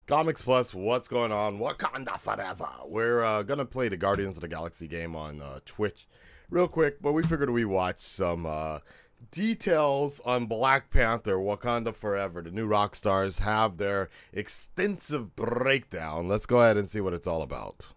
Comics Plus, what's going on? Wakanda forever. We're gonna play the Guardians of the Galaxy game on Twitch real quick, but we figured we watch some details on Black Panther Wakanda Forever. The new Rockstars have their extensive breakdown. Let's go ahead and see what it's all about.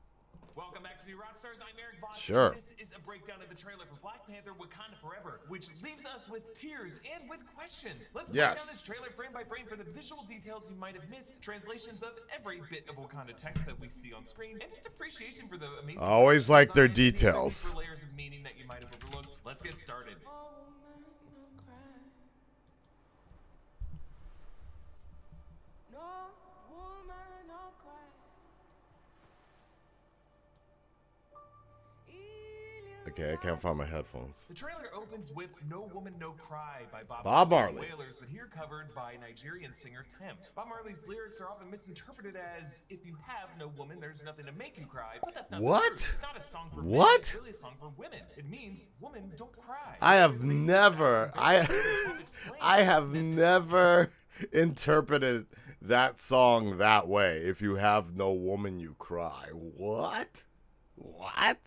Welcome back to the Rockstars. I'm Eric Vaughn. Sure. This is a breakdown of the trailer for Black Panther Wakanda Forever, which leaves us with tears and with questions. Let's break down this trailer frame by frame for the visual details you might have missed, translations of every bit of Wakanda text that we see on screen, and just appreciation for the amazing. Always like their details. For layers of meaning that you might have overlooked. Let's get started. Okay, I can't find my headphones. The trailer opens with No Woman, No Cry by Bob Marley. Wailers, but here covered by Nigerian singer Thames. Bob Marley's lyrics are often misinterpreted as, if you have no woman, there's nothing to make you cry. But that's not what? True. It's not a song for what? Men. It's really a song for women. It means, woman, don't cry. I have never interpreted that song that way. If you have no woman, you cry. What? What?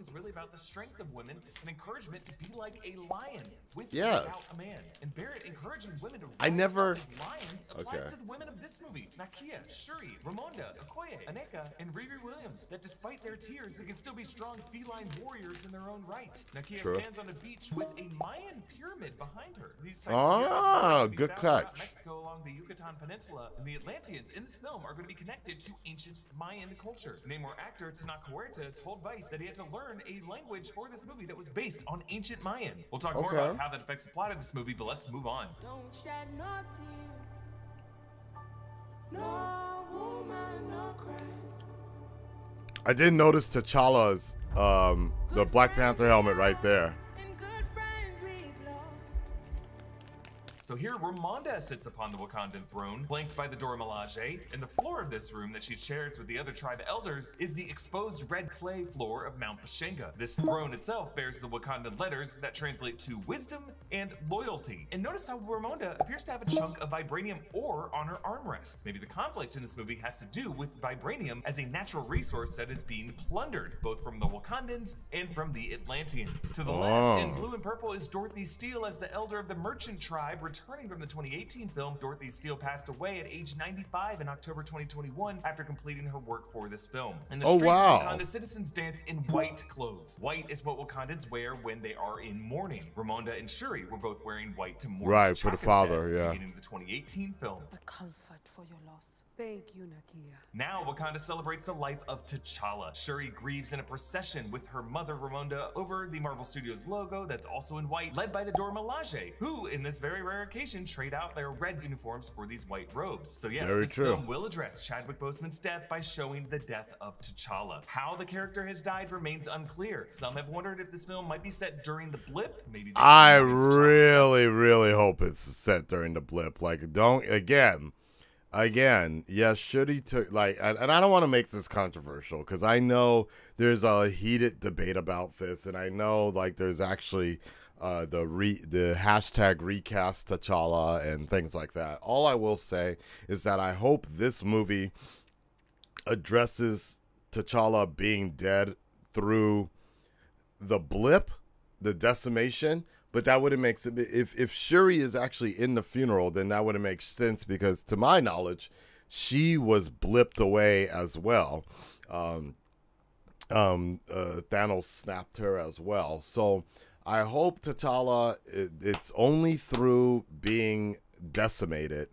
Is really about the strength of women and encouragement to be like a lion with yes. without a man. And Barrett encouraging women to rise I never up as lions applies to the women of this movie. Nakia, Shuri, Ramonda, Okoye, Aneka, and Riri Williams. That despite their tears, they can still be strong feline warriors in their own right. Nakia stands on a beach with a Mayan pyramid behind her. These types good catch. Mexico along the Yucatan Peninsula, and the Atlanteans in this film are going to be connected to ancient Mayan culture. Namor actor Tenoch Huerta told Vice that he had to learn a language for this movie that was based on ancient Mayan. We'll talk more about how that affects the plot of this movie, but let's move on. Don't shed no tear. No woman, no cry. I did notice T'Challa's the Black Panther helmet right there. So here, Ramonda sits upon the Wakandan throne, flanked by the Dora Milaje, and the floor of this room that she shares with the other tribe elders is the exposed red clay floor of Mount Bashenga. This throne itself bears the Wakandan letters that translate to wisdom and loyalty. And notice how Ramonda appears to have a chunk of vibranium ore on her armrest. Maybe the conflict in this movie has to do with vibranium as a natural resource that is being plundered, both from the Wakandans and from the Atlanteans. To the left, in blue and purple, is Dorothy Steele as the elder of the merchant tribe, returning from the 2018 film. Dorothy Steele passed away at age 95 in October 2021 after completing her work for this film. And the streets of Wakanda citizens dance in white clothes. White is what Wakandans wear when they are in mourning. Ramonda and Shuri were both wearing white to mourn. Right, for the father, yeah. In the 2018 film. A comfort for your loss. Thank you, Nakia. Now Wakanda celebrates the life of T'Challa. Shuri grieves in a procession with her mother Ramonda over the Marvel Studios logo that's also in white, led by the Dora Milaje, who, in this very rare occasion, trade out their red uniforms for these white robes. So yes, this film will address Chadwick Boseman's death by showing the death of T'Challa. How the character has died remains unclear. Some have wondered if this film might be set during the blip. Maybe. I really hope it's set during the blip. Like, don't Again, yes, Shuri took, like, and I don't want to make this controversial because I know there's a heated debate about this, and I know, like, there's actually the hashtag recast T'Challa and things like that. All I will say is that I hope this movie addresses T'Challa being dead through the blip, the decimation. But that wouldn't make sense. If Shuri is actually in the funeral, then that wouldn't make sense because, to my knowledge, she was blipped away as well. Thanos snapped her as well. So I hope T'Challa, it's only through being decimated,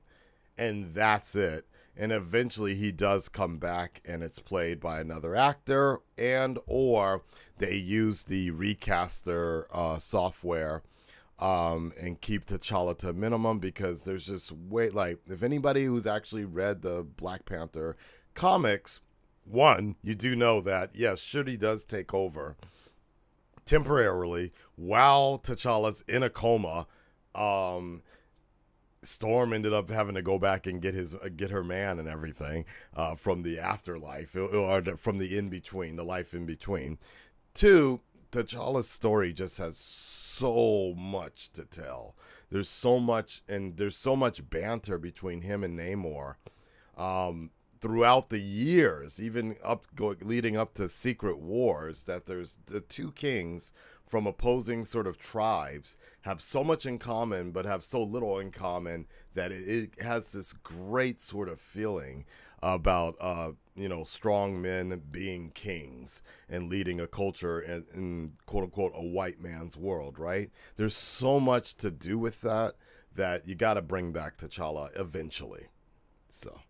and that's it. And eventually he does come back and it's played by another actor, and or they use the recaster software and keep T'Challa to a minimum, because there's just like, if anybody who's actually read the Black Panther comics, one, you do know that, yes, Shuri does take over temporarily while T'Challa's in a coma. Storm ended up having to go back and get her man and everything from the afterlife, or from the in-between, the life in between. Two, T'Challa's story just has so much to tell. There's so much, and there's so much banter between him and Namor throughout the years, even leading up to Secret Wars, that there's the two kings from opposing sort of tribes have so much in common, but have so little in common that it has this great sort of feeling about, you know, strong men being kings and leading a culture in quote unquote a white man's world, right? There's so much to do with that you got to bring back T'Challa eventually. So.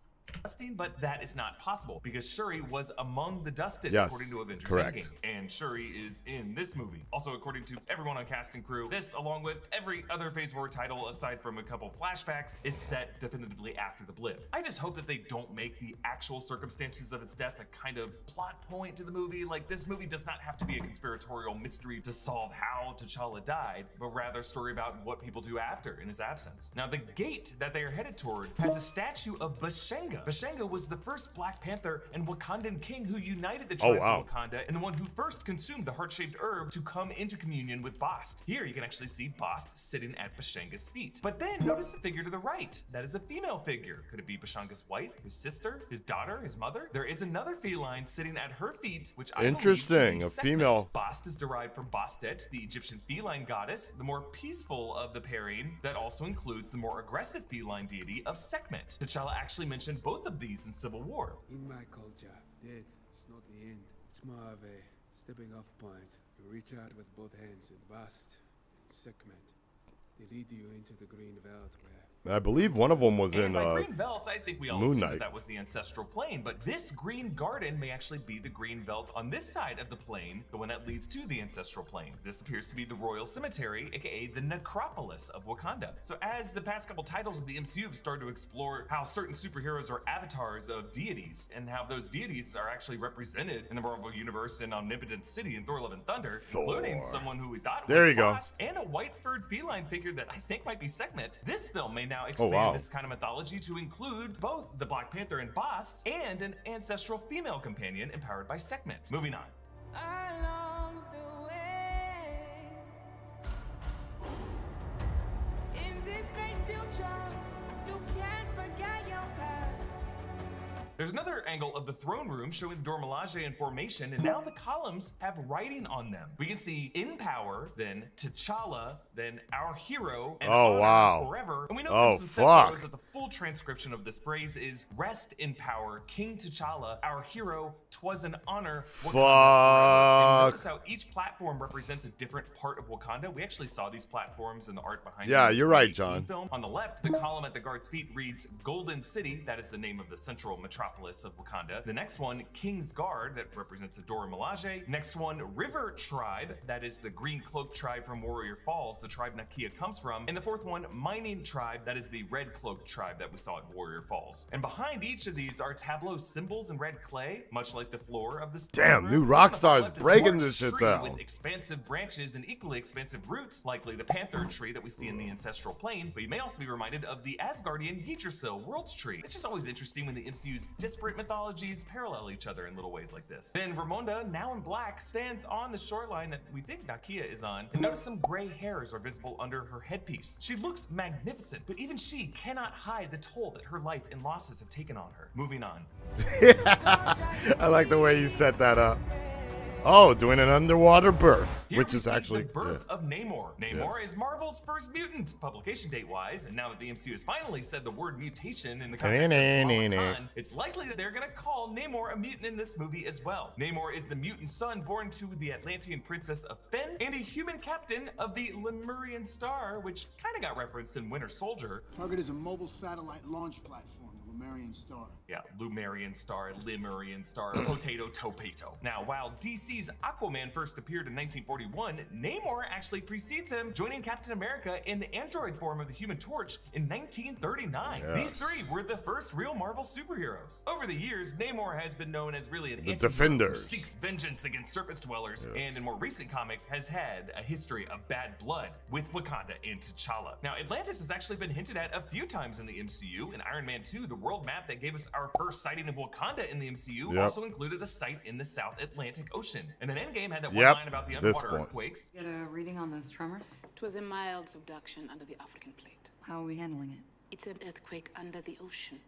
Dusting, but that is not possible because Shuri was among the dusted, yes, according to Avengers correct. Endgame, and Shuri is in this movie. Also, according to everyone on cast and crew, this, along with every other Phase 4 title aside from a couple flashbacks, is set definitively after the blip. I just hope that they don't make the actual circumstances of its death a kind of plot point to the movie. Like, this movie does not have to be a conspiratorial mystery to solve how T'Challa died, but rather a story about what people do after in his absence. Now, the gate that they are headed toward has a statue of Bashenga. Bashenga was the first Black Panther and Wakandan king who united the tribes of Wakanda, and the one who first consumed the heart-shaped herb to come into communion with Bast. Here you can actually see Bast sitting at Bashenga's feet. But then notice the figure to the right. That is a female figure. Could it be Bashenga's wife, his sister, his daughter, his mother? There is another feline sitting at her feet, which I interesting, believe a female. Bast is derived from Bastet, the Egyptian feline goddess, the more peaceful of the pairing that also includes the more aggressive feline deity of Sekhmet. T'Challa actually mentioned both of these in Civil War. In my culture, death is not the end. It's more of a stepping off point. You reach out with both hands and Bast and Sekhmet. They lead you into the green veld where I believe one of them was in green veldt, I think we all Moon assumed Knight. that was the ancestral plane, but this green garden may actually be the green veldt on this side of the plane, the one that leads to the ancestral plane. This appears to be the Royal Cemetery, aka the necropolis of Wakanda. So as the past couple titles of the MCU have started to explore how certain superheroes are avatars of deities, and how those deities are actually represented in the Marvel Universe in Omnipotent City and Thor: Love and Thunder, including someone who we thought was Bast, and a white-furred feline figure that I think might be Sekhmet. This film may now expand this kind of mythology to include both the Black Panther and Bast and an ancestral female companion empowered by Sekhmet. Moving on. Along the way, in this great future, you can't forget your past. There's another angle of the throne room showing the Dora Milaje in formation, and now the columns have writing on them. We can see in power, then T'Challa, then our hero, and honor forever. And we know from some set photos that the full transcription of this phrase is rest in power, King T'Challa, our hero, 'twas an honor. And notice how each platform represents a different part of Wakanda. We actually saw these platforms in the art behind Yeah, the you're right, 2018 John. film. On the left, the column at the guard's feet reads Golden City. That is the name of the central metropolis of Wakanda. The next one, King's Guard, that represents the Dora Milaje. Next one, River Tribe, that is the Green Cloak Tribe from Warrior Falls, the tribe Nakia comes from. And the fourth one, Mining Tribe, that is the Red Cloak Tribe that we saw at Warrior Falls. And behind each of these are tableau symbols in red clay, much like the floor of this. Damn, new Rockstars breaking this shit down. With expansive branches and equally expansive roots, likely the Panther tree that we see in the ancestral plane. But you may also be reminded of the Asgardian Yggdrasil Worlds tree. It's just always interesting when the MCU's disparate mythologies parallel each other in little ways like this. Then Ramonda, now in black, stands on the shoreline that we think Nakia is on, and notice some gray hairs are visible under her headpiece. She looks magnificent, but even she cannot hide the toll that her life and losses have taken on her. Moving on. I like the way you set that up. Oh, doing an underwater birth, Here which we is see actually the birth of Namor. Namor is Marvel's first mutant, publication date-wise, and now that the MCU has finally said the word mutation in the context of Comic-Con, it's likely that they're gonna call Namor a mutant in this movie as well. Namor is the mutant son born to the Atlantean princess of Fen and a human captain of the Lemurian Star, which kind of got referenced in Winter Soldier. Target is a mobile satellite launch platform, the Lemurian Star. Yeah, Lemurian Star, Lemurian Star, potato, topato. Now, while DC's Aquaman first appeared in 1941, Namor actually precedes him, joining Captain America in the android form of the Human Torch in 1939. Yes. These three were the first real Marvel superheroes. Over the years, Namor has been known as really an The anti-hero Defenders. who seeks vengeance against surface dwellers, and in more recent comics has had a history of bad blood with Wakanda and T'Challa. Now, Atlantis has actually been hinted at a few times in the MCU. In Iron Man 2, the world map that gave us our first sighting of Wakanda in the MCU also included a site in the South Atlantic Ocean. And then Endgame had that one line about the underwater earthquakes. Get a reading on those tremors? It was a mild subduction under the African plate. How are we handling it? It's an earthquake under the ocean.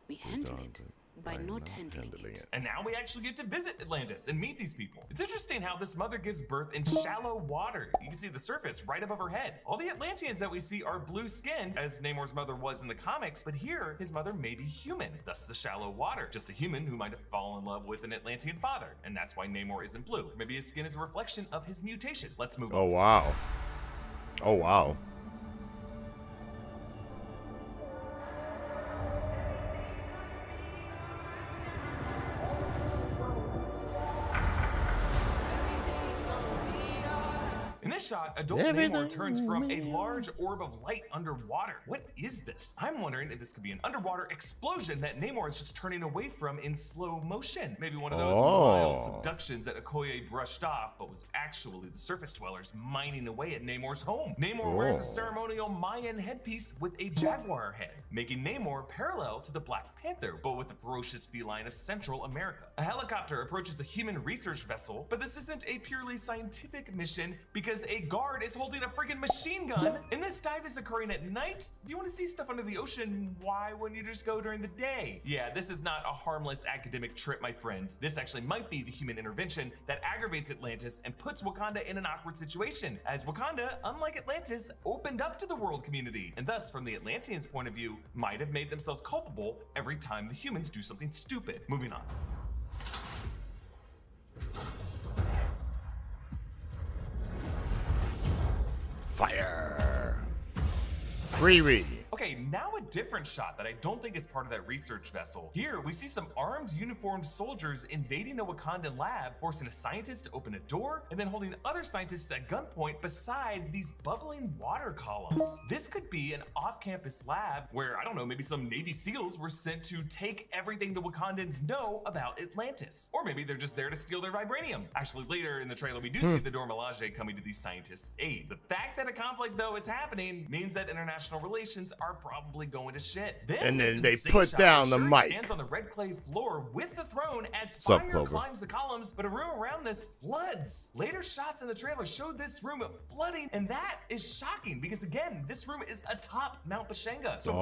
We handle it by not handling it. And now we actually get to visit Atlantis and meet these people. It's interesting how this mother gives birth in shallow water. You can see the surface right above her head. All the Atlanteans that we see are blue-skinned, as Namor's mother was in the comics, but here, his mother may be human, thus the shallow water. Just a human who might have fallen in love with an Atlantean father, and that's why Namor isn't blue. Maybe his skin is a reflection of his mutation. Let's move on. Oh, wow. Oh, wow. In this shot, adult Namor turns from a large orb of light underwater. What is this? I'm wondering if this could be an underwater explosion that Namor is just turning away from in slow motion. Maybe one of those mild subductions that Okoye brushed off, but was actually the surface dwellers mining away at Namor's home. Namor wears a ceremonial Mayan headpiece with a jaguar head, making Namor parallel to the Black Panther, but with the ferocious feline of Central America. A helicopter approaches a human research vessel, but this isn't a purely scientific mission because a guard is holding a freaking machine gun, and this dive is occurring at night. If you want to see stuff under the ocean, why wouldn't you just go during the day? Yeah, this is not a harmless academic trip, my friends. This actually might be the human intervention that aggravates Atlantis and puts Wakanda in an awkward situation, as Wakanda, unlike Atlantis, opened up to the world community, and thus, from the Atlanteans' point of view, might have made themselves culpable every time the humans do something stupid. Moving on. Fire. Riri. Okay, now a different shot that I don't think is part of that research vessel. Here, we see some armed, uniformed soldiers invading a Wakandan lab, forcing a scientist to open a door, and then holding other scientists at gunpoint beside these bubbling water columns. This could be an off-campus lab where, I don't know, maybe some Navy SEALs were sent to take everything the Wakandans know about Atlantis. Or maybe they're just there to steal their vibranium. Actually, later in the trailer, we do see the Dora Milaje coming to these scientists' aid. The fact that a conflict, though, is happening means that international relations are probably going to shit. And then they put down the mic. Stands on the red clay floor with the throne as fire climbs the columns, but a room around this floods. Later shots in the trailer showed this room flooding, and that is shocking because, again, this room is atop Mount Bashenga. So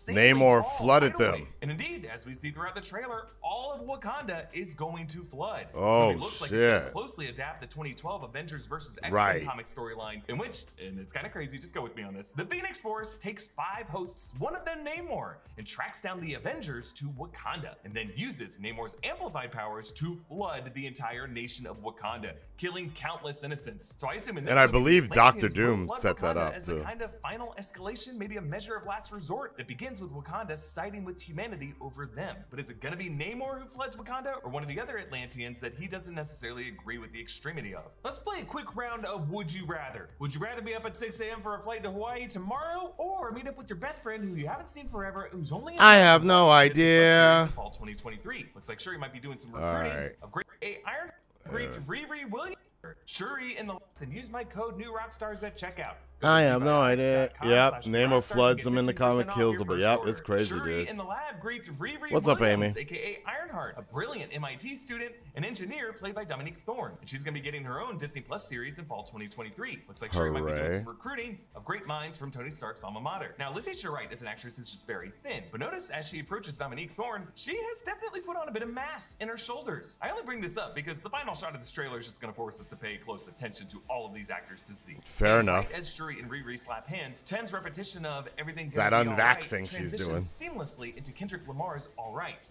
Namor flooded them. And indeed, as we see throughout the trailer, all of Wakanda is going to flood. Oh, it looks like it's going to closely adapt the 2012 Avengers vs. X-Men comic storyline, in which, and it's kind of crazy, just go with me on this, the Phoenix Force takes 5 hosts, one of them Namor, and tracks down the Avengers to Wakanda, and then uses Namor's amplified powers to flood the entire nation of Wakanda, killing countless innocents. So I assume in this, and I believe Dr. Doom set Wakanda that up as too. A kind of final escalation, maybe a measure of last resort that begins with Wakanda siding with humanity over them. But is it gonna be Namor who floods Wakanda, or one of the other Atlanteans that he doesn't necessarily agree with the extremity of? Let's play a quick round of Would You Rather. Would you rather be up at 6 a.m. for a flight to Hawaii tomorrow, or meet up with your best friend who you haven't seen forever, who's only in I have no idea. Fall 2023. Looks like Shuri might be doing some recruiting of great Iron. Great Riri Williams. Shuri in the and use my code new Rockstars at checkout. I have no idea. Yep, Namor floods him in the comic, kills him, but yep, it's crazy, dude. In the lab greets Riri What's up, Amy? Williams, aka Ironheart, a brilliant MIT student and engineer played by Dominique Thorne. And she's gonna be getting her own Disney Plus series in fall 2023. Looks like Shuri might be doing some recruiting of great minds from Tony Stark's alma mater. Now, Letitia Wright as an actress is just very thin, but notice as she approaches Dominique Thorne, she has definitely put on a bit of mass in her shoulders. I only bring this up because the final shot of this trailer is just gonna force us to pay close attention to all of these actors' physiques. Fair enough. Right as Shuri and Riri slap hands, Tim's repetition of everything that unvaxxing she's doing seamlessly into Kendrick Lamar's All Right.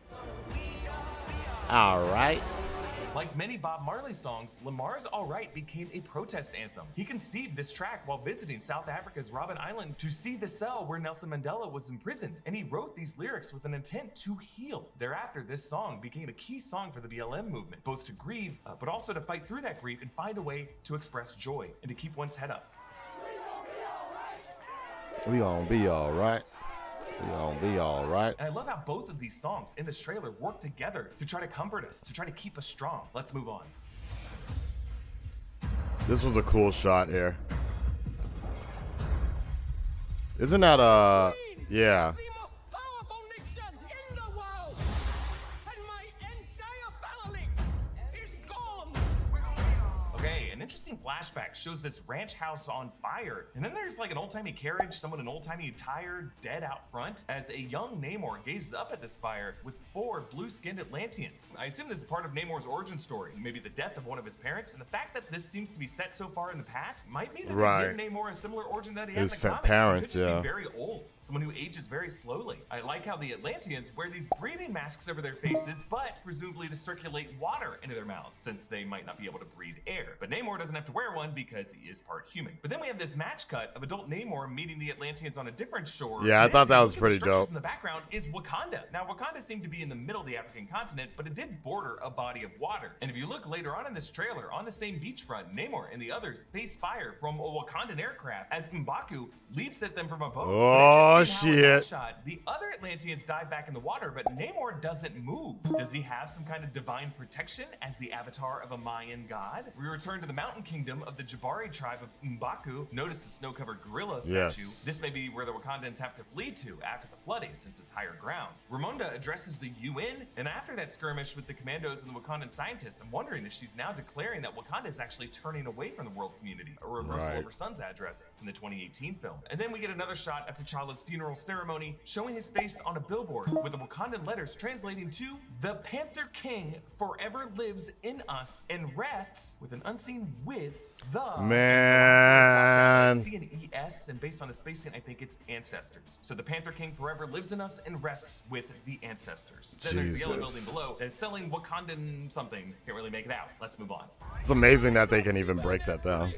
All right. Like many Bob Marley songs, Lamar's All Right became a protest anthem. He conceived this track while visiting South Africa's Robben Island to see the cell where Nelson Mandela was imprisoned, and he wrote these lyrics with an intent to heal. Thereafter, this song became a key song for the BLM movement, both to grieve, but also to fight through that grief and find a way to express joy and to keep one's head up. We gonna be all right. We gonna be all right. And I love how both of these songs in this trailer work together to try to comfort us, to try to keep us strong. Let's move on. This was a cool shot here. Isn't that yeah. interesting flashback shows this ranch house on fire, and then there's like an old-timey carriage, someone in old-timey attire dead out front, as a young Namor gazes up at this fire with 4 blue-skinned Atlanteans. I assume this is part of Namor's origin story, maybe the death of one of his parents, and the fact that this seems to be set so far in the past might mean that they give Namor a similar origin that he has in comics. Parents, he could just be very old, someone who ages very slowly. I like how the Atlanteans wear these breathing masks over their faces, but presumably to circulate water into their mouths, since they might not be able to breathe air. But Namor doesn't have to wear one because he is part human. But then we have this match cut of adult Namor meeting the Atlanteans on a different shore. Yeah, I thought that was pretty dope. In the background is Wakanda. Now, Wakanda seemed to be in the middle of the African continent, but it did border a body of water. And if you look later on in this trailer, on the same beachfront, Namor and the others face fire from a Wakandan aircraft as M'Baku leaps at them from a boat. Oh, shit. Shot, the other Atlanteans dive back in the water, but Namor doesn't move. Does he have some kind of divine protection as the avatar of a Mayan god? We return to the mountain kingdom of the Jabari tribe of M'Baku. Notice the snow-covered gorilla statue. Yes. This may be where the Wakandans have to flee to after the flooding, since it's higher ground. Ramonda addresses the UN, and after that skirmish with the commandos and the Wakandan scientists, I'm wondering if she's now declaring that Wakanda is actually turning away from the world community, a reversal of her son's address from the 2018 film. And then we get another shot of T'Challa's funeral ceremony, showing his face on a billboard with the Wakandan letters translating to "The Panther King forever lives in us and rests," with an unseen "with" the man. C and ES, and based on the spacing, I think it's ancestors. So the Panther King forever lives in us and rests with the ancestors. Then there's the yellow building below that's selling Wakandan something. Can't really make it out. Let's move on. It's amazing that they can even break that down.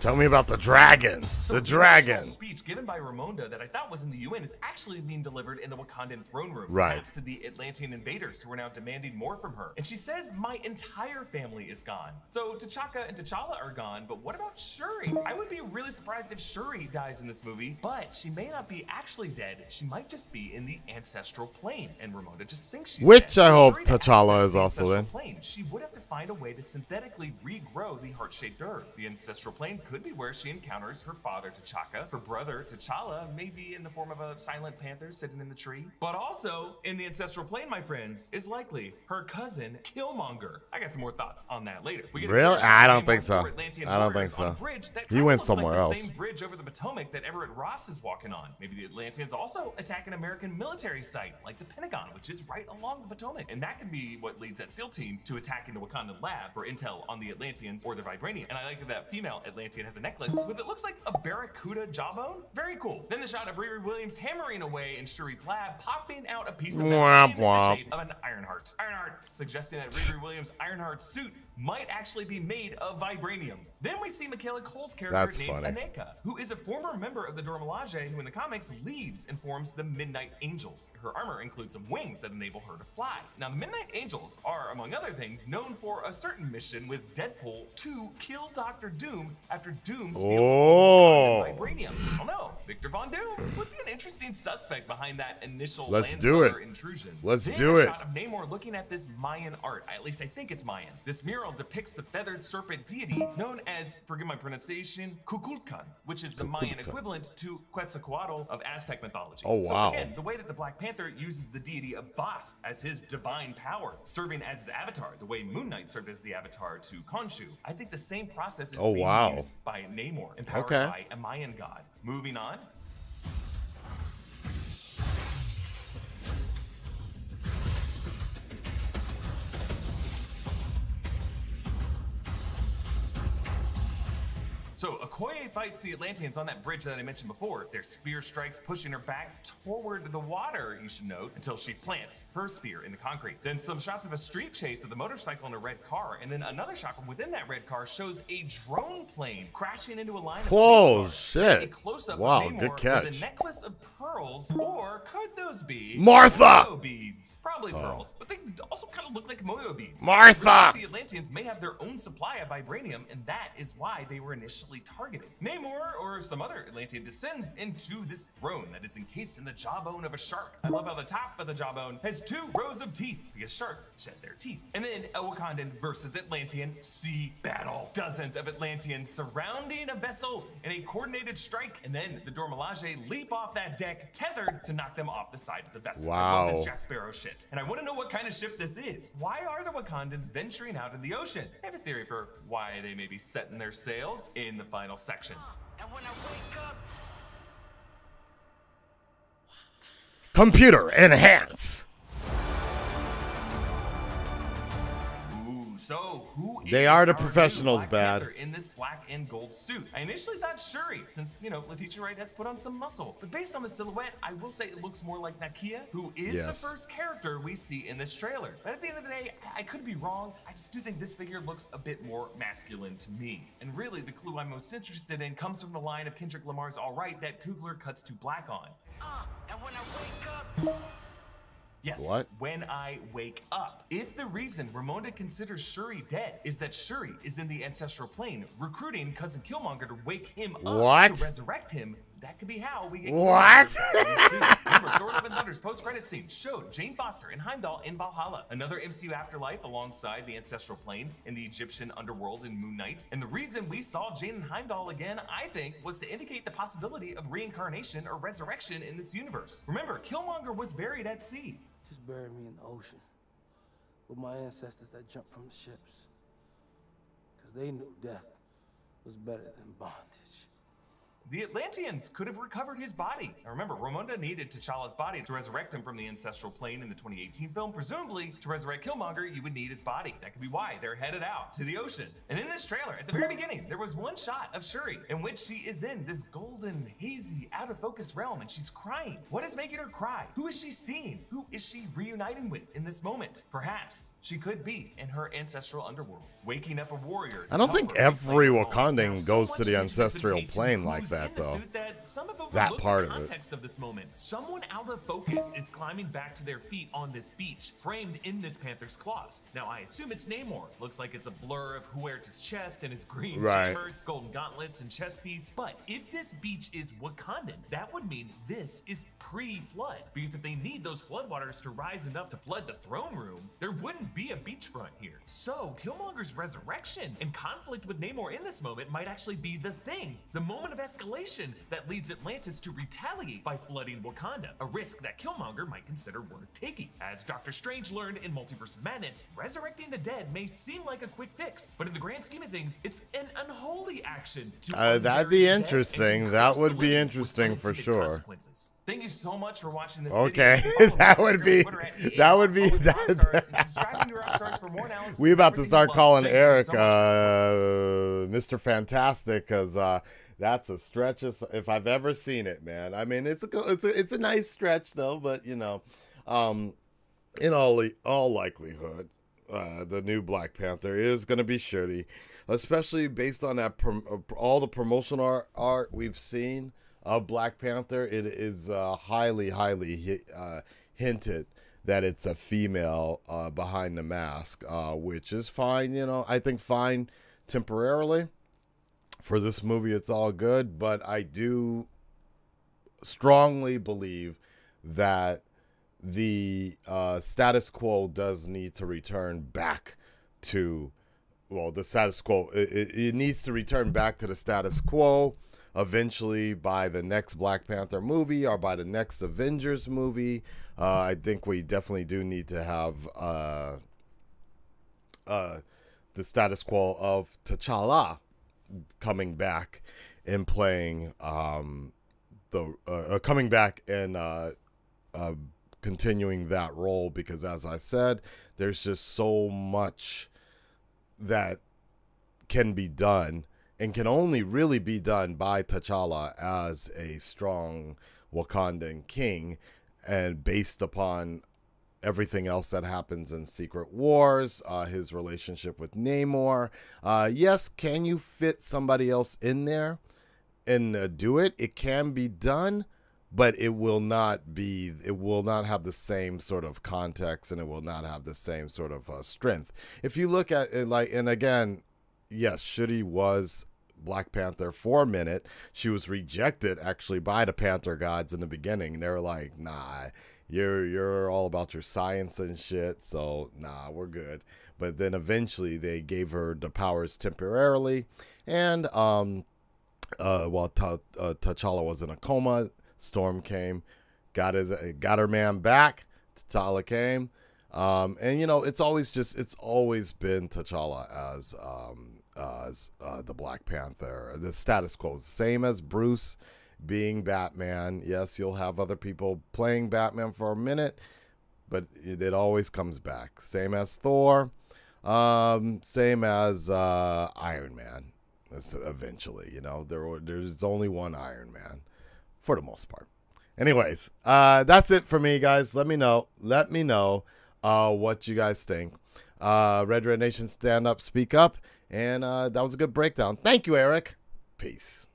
Tell me about the dragon. So the dragon. Speech given by Ramonda that I thought was in the UN is actually being delivered in the Wakandan throne room. Right. Perhaps to the Atlantean invaders who are now demanding more from her. And she says, "My entire family is gone." So T'Chaka and T'Challa are gone, but what about Shuri? I would be really surprised if Shuri dies in this movie, but she may not be actually dead. She might just be in the ancestral plane, and Ramonda just thinks she's Which dead. I hope Shuri to T'Challa access is the also in. ancestral plane, she would have to find a way to synthetically regrow the heart-shaped herb. The ancestral plane could be where she encounters her father T'Chaka, her brother T'Challa, maybe in the form of a silent panther sitting in the tree. But also in the ancestral plane, my friends, is likely her cousin Killmonger. I got some more thoughts on that later. We get a Really? shot of I don't Namor think so. over Atlantean I don't think borders on so. a bridge that He kinda went looks like somewhere the else. same bridge over the Potomac that Everett Ross is walking on. Maybe the Atlanteans also attack an American military site like the Pentagon, which is right along the Potomac. And that could be what leads that SEAL team to attacking the Wakandan lab for intel on the Atlanteans or the Vibranium. And I like that female Atlantean has a necklace with it looks like a barracuda jawbone. Very cool. Then the shot of Riri Williams hammering away in Shuri's lab, popping out a piece of Womp vibranium in womp. the shape of an Ironheart. Ironheart, suggesting that Riri Williams' Ironheart suit might actually be made of vibranium. Then we see Michaela Cole's character That's named funny. Aneka, who is a former member of the Dora Milaje, who in the comics leaves and forms the Midnight Angels. Her armor includes some wings that enable her to fly. Now, the Midnight Angels are, among other things, known for a certain mission with Deadpool to kill Dr. Doom after Doom steals vibranium. I don't know. Victor Von Doom would be an interesting suspect behind that initial Let's do it. intrusion. Let's Then do a it. shot of Namor looking at this Mayan art. At least I think it's Mayan. This mural depicts the feathered serpent deity known as, forgive my pronunciation, Kukulkan, which is the Mayan equivalent to Quetzalcoatl of Aztec mythology. Oh, wow. So again, the way that the Black Panther uses the deity of Bast as his divine power, serving as his avatar, the way Moon Knight served as the avatar to Khonshu. I think the same process is being used by Namor, empowered by a Mayan god. Moving on. So Okoye fights the Atlanteans on that bridge that I mentioned before. Their spear strikes, pushing her back toward the water, you should note, until she plants her spear in the concrete. Then some shots of a street chase of the motorcycle in a red car, and then another shot from within that red car shows a drone plane crashing into a line of Oh, police cars. shit. A close-up Wow, of Namor good catch. with a necklace of pearls, or could those be Martha! Moyo beads? Probably pearls, but they also kind of look like Moyo beads. Martha! The Atlanteans may have their own supply of vibranium, and that is why they were initially initially targeted. Namor, or some other Atlantean, descends into this throne that is encased in the jawbone of a shark. I love how the top of the jawbone has 2 rows of teeth, because sharks shed their teeth. And then a Wakandan versus Atlantean sea battle. Dozens of Atlanteans surrounding a vessel in a coordinated strike, and then the Dora Milaje leap off that deck, tethered to knock them off the side of the vessel. Wow. I love this Jack Sparrow shit. And I want to know what kind of ship this is. Why are the Wakandans venturing out in the ocean? I have a theory for why they may be setting their sails in the final section. And when I wake up, Computer enhance. So who is They are the our new professionals, Black bad. Panther in this black and gold suit? I initially thought Shuri, since, you know, Letitia Wright has put on some muscle. But based on the silhouette, I will say it looks more like Nakia, who is the Yes. first character we see in this trailer. But at the end of the day, I could be wrong. I just do think this figure looks a bit more masculine to me. And really, the clue I'm most interested in comes from the line of Kendrick Lamar's All Right that Coogler cuts to black on. and when I wake up, Yes, What? when I wake up. If the reason Ramonda considers Shuri dead is that Shuri is in the ancestral plane, recruiting cousin Killmonger to wake him up What? to resurrect him, that could be how we get What? Killmonger. Remember, Thor: Love and Thunder's post-credit scene showed Jane Foster and Heimdall in Valhalla, another MCU afterlife alongside the ancestral plane in the Egyptian underworld in Moon Knight. And the reason we saw Jane and Heimdall again, I think, was to indicate the possibility of reincarnation or resurrection in this universe. Remember, Killmonger was buried at sea. Just bury me in the ocean with my ancestors that jumped from the ships. Because they knew death was better than bondage. The Atlanteans could have recovered his body. Now remember, Ramonda needed T'Challa's body to resurrect him from the ancestral plane in the 2018 film. Presumably, to resurrect Killmonger, you would need his body. That could be why they're headed out to the ocean. And in this trailer, at the very beginning, there was one shot of Shuri in which she is in this golden, hazy, out of focus realm, and she's crying. What is making her cry? Who is she seeing? Who is she reuniting with in this moment? Perhaps she could be in her ancestral underworld, waking up a warrior. I don't think every Wakandan goes to the ancestral plane like that, though. That part of it. Context of this moment. Someone out of focus is climbing back to their feet on this beach, framed in this panther's claws. Now I assume it's Namor. Looks like it's a blur of Huerta's chest and his green chambers, golden gauntlets, and chest piece. But if this beach is Wakandan, that would mean this is pre-flood. Because if they need those floodwaters to rise enough to flood the throne room, there wouldn't be a beachfront here. So Killmonger's resurrection and conflict with Namor in this moment might actually be the thing. The moment of escalation that leads Atlantis to retaliate by flooding Wakanda, a risk that Killmonger might consider worth taking. As Doctor Strange learned in Multiverse of Madness, resurrecting the dead may seem like a quick fix, but in the grand scheme of things, it's an unholy action to That'd be interesting. That would be interesting for sure. Consequences. Thank you so much for watching this Okay, video. that would be we about to start calling Eric Mr. Fantastic, because that's a stretch if I've ever seen it, man. I mean, it's a nice stretch though, but you know, in all likelihood, the new Black Panther is going to be shitty, especially based on that all the promotional art we've seen of Black Panther. It is highly hinted that it's a female behind the mask, which is fine. You know, I think fine temporarily. For this movie, it's all good, but I do strongly believe that the status quo does need to return back to, well, the status quo. It needs to return back to the status quo eventually by the next Black Panther movie or by the next Avengers movie. I think we definitely do need to have the status quo of T'Challa coming back and playing coming back and continuing that role, because as I said, there's just so much that can be done and can only really be done by T'Challa as a strong Wakandan king, and based upon everything else that happens in Secret Wars, his relationship with Namor. Yes, can you fit somebody else in there and do it? It can be done, but it will not have the same sort of context, and it will not have the same sort of strength. If you look at it, like, and again, yes, Shuri was Black Panther for a minute. She was rejected actually by the Panther gods in the beginning. They were like, nah, you're all about your science and shit, so nah, we're good. But then eventually they gave her the powers temporarily, and while T'Challa was in a coma, Storm came, got her man back. T'Challa came, and you know, it's always been T'Challa as the Black Panther. The status quo, same as Bruce being Batman. Yes, you'll have other people playing Batman for a minute, but it always comes back. Same as Thor, same as Iron Man. Eventually, you know, there's only one Iron Man for the most part. Anyways, that's it for me, guys. Let me know what you guys think. Red Nation, stand up, speak up, and that was a good breakdown. Thank you, Eric. Peace.